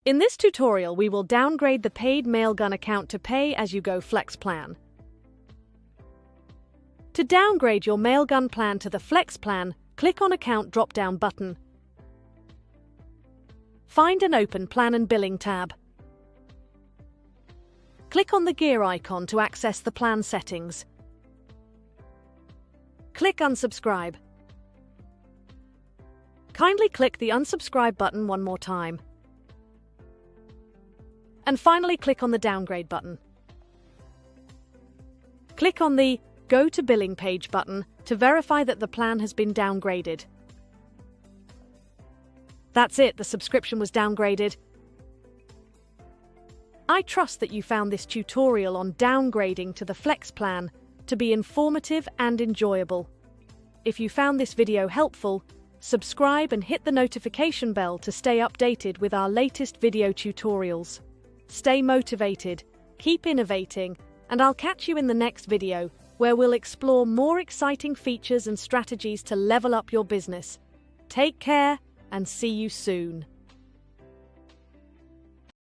In this tutorial, we will downgrade the paid Mailgun account to pay-as-you-go Flex plan. To downgrade your Mailgun plan to the Flex plan, click on Account drop-down button. Find and open Plan and Billing tab. Click on the gear icon to access the plan settings. Click Unsubscribe. Kindly click the Unsubscribe button one more time. And finally, click on the Downgrade button. Click on the Go to Billing page button to verify that the plan has been downgraded. That's it, the subscription was downgraded. I trust that you found this tutorial on downgrading to the Flex plan to be informative and enjoyable. If you found this video helpful, subscribe and hit the notification bell to stay updated with our latest video tutorials. Stay motivated, keep innovating, and I'll catch you in the next video where we'll explore more exciting features and strategies to level up your business. Take care and see you soon.